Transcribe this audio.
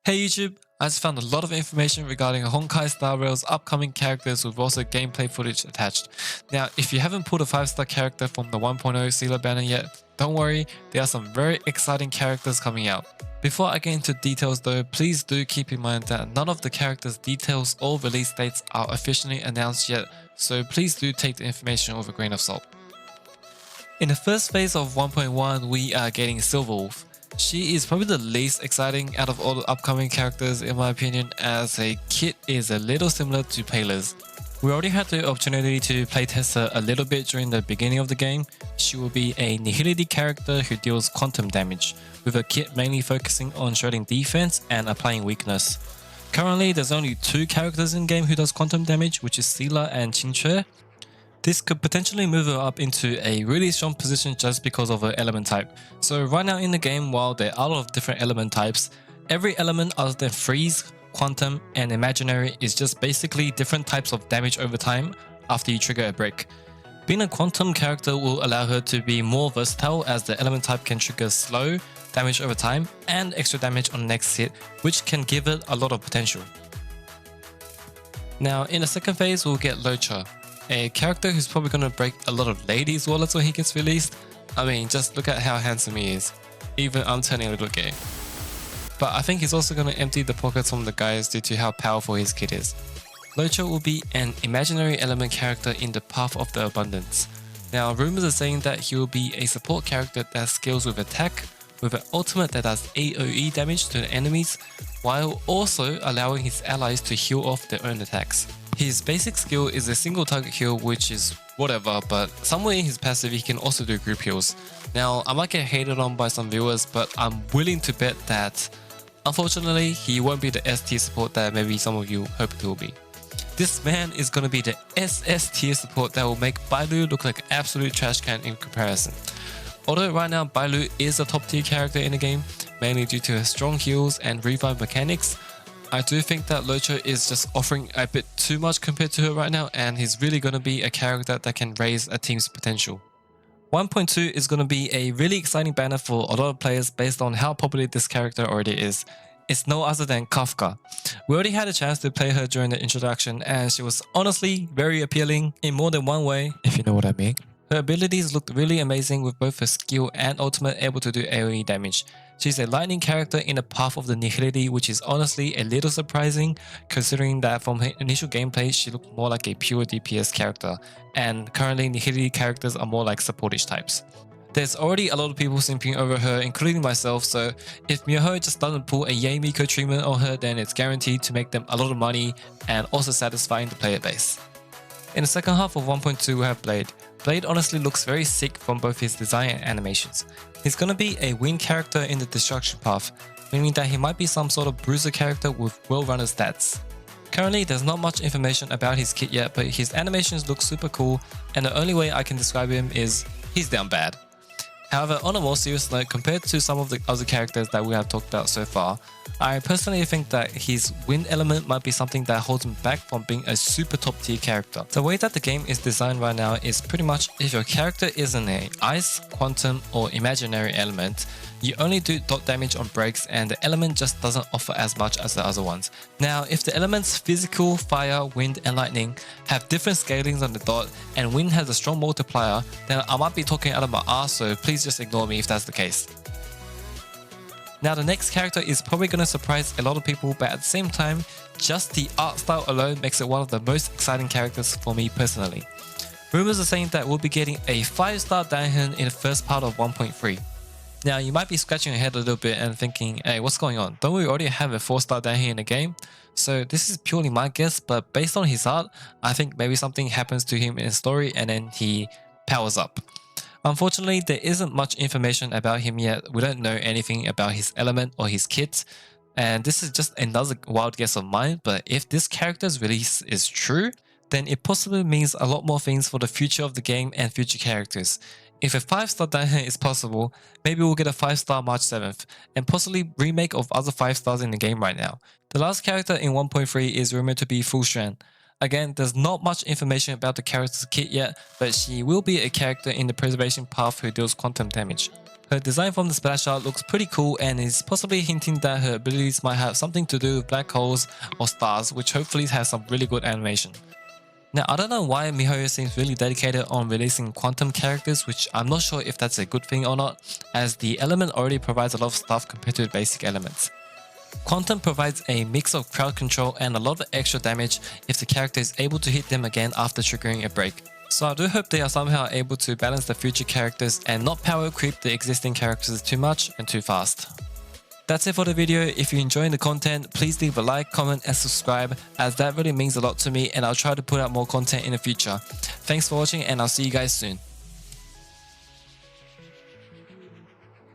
Hey YouTube, I just found a lot of information regarding Honkai Star Rail's upcoming characters with also gameplay footage attached. Now, if you haven't pulled a 5-star character from the 1.0 Sealer banner yet, don't worry, there are some very exciting characters coming out. Before I get into details though, please do keep in mind that none of the characters' details or release dates are officially announced yet, so please do take the information with a grain of salt. In the first phase of 1.1, we are getting Silverwolf. She is probably the least exciting out of all the upcoming characters in my opinion, as a kit is a little similar to Paylor's. We already had the opportunity to playtest her a little bit during the beginning of the game. She will be a Nihility character who deals quantum damage, with her kit mainly focusing on shredding defense and applying weakness. Currently, there's only 2 characters in game who does quantum damage, which is Sealer and Qingque. This could potentially move her up into a really strong position just because of her element type. So right now in the game, while there are a lot of different element types, every element other than freeze, quantum, and imaginary is just basically different types of damage over time after you trigger a break. Being a quantum character will allow her to be more versatile, as the element type can trigger slow damage over time and extra damage on the next hit, which can give it a lot of potential. Now in the second phase, we'll get Lojo, a character who's probably going to break a lot of ladies' wallets when he gets released. I mean, just look at how handsome he is. Even I'm turning a little gay. But I think he's also going to empty the pockets from the guys due to how powerful his kit is. Lojo will be an imaginary element character in the Path of the Abundance. Now, rumors are saying that he will be a support character that scales with attack, with an ultimate that does AoE damage to the enemies, while also allowing his allies to heal off their own attacks. His basic skill is a single target heal, which is whatever, but somewhere in his passive he can also do group heals. Now, I might get hated on by some viewers, but I'm willing to bet that unfortunately he won't be the S tier support that maybe some of you hope it will be. This man is going to be the SS tier support that will make Bailu look like an absolute trash can in comparison. Although right now Bailu is a top tier character in the game, mainly due to her strong heals and revive mechanics, I do think that Lojo is just offering a bit too much compared to her right now, and he's really going to be a character that can raise a team's potential. 1.2 is going to be a really exciting banner for a lot of players based on how popular this character already is. It's no other than Kafka. We already had a chance to play her during the introduction, and she was honestly very appealing in more than one way, if you know what I mean. Her abilities looked really amazing, with both her skill and ultimate able to do AoE damage. She's a lightning character in the Path of the Nihility, which is honestly a little surprising considering that from her initial gameplay she looked more like a pure DPS character, and currently Nihility characters are more like supportish types. There's already a lot of people simping over her, including myself, so if Miho just doesn't pull a Yay Miko treatment on her, then it's guaranteed to make them a lot of money and also satisfying the player base. In the second half of 1.2 we have Blade. Blade honestly looks very sick from both his design and animations. He's gonna be a wind character in the destruction path, meaning that he might be some sort of bruiser character with well-rounded stats. Currently there's not much information about his kit yet, but his animations look super cool, and the only way I can describe him is he's down bad. However, on a more serious note, compared to some of the other characters that we have talked about so far, I personally think that his wind element might be something that holds him back from being a super top tier character. The way that the game is designed right now is pretty much if your character isn't an ice, quantum, or imaginary element, you only do dot damage on breaks, and the element just doesn't offer as much as the other ones. Now, if the elements physical, fire, wind, and lightning have different scalings on the dot, and wind has a strong multiplier, then I might be talking out of my ass, so please just ignore me if that's the case. Now the next character is probably going to surprise a lot of people, but at the same time, just the art style alone makes it one of the most exciting characters for me personally. Rumors are saying that we'll be getting a 5-star Danhen in the first part of 1.3. Now you might be scratching your head a little bit and thinking, hey, what's going on? Don't we already have a 4-star Danhen in the game? So this is purely my guess, but based on his art, I think maybe something happens to him in the story and then he powers up. Unfortunately, there isn't much information about him yet. We don't know anything about his element or his kit, and this is just another wild guess of mine, but if this character's release is true, then it possibly means a lot more things for the future of the game and future characters. If a 5-star Danhen is possible, maybe we'll get a 5-star March 7th, and possibly remake of other 5-stars in the game right now. The last character in 1.3 is rumored to be Full Strand. Again, there's not much information about the character's kit yet, but she will be a character in the preservation path who deals quantum damage. Her design from the splash art looks pretty cool and is possibly hinting that her abilities might have something to do with black holes or stars, which hopefully has some really good animation. Now, I don't know why miHoYo seems really dedicated on releasing quantum characters, which I'm not sure if that's a good thing or not, as the element already provides a lot of stuff compared to the basic elements. Quantum provides a mix of crowd control and a lot of extra damage if the character is able to hit them again after triggering a break. So I do hope they are somehow able to balance the future characters and not power creep the existing characters too much and too fast. That's it for the video. If you're enjoying the content, please leave a like, comment and subscribe, as that really means a lot to me and I'll try to put out more content in the future. Thanks for watching and I'll see you guys soon.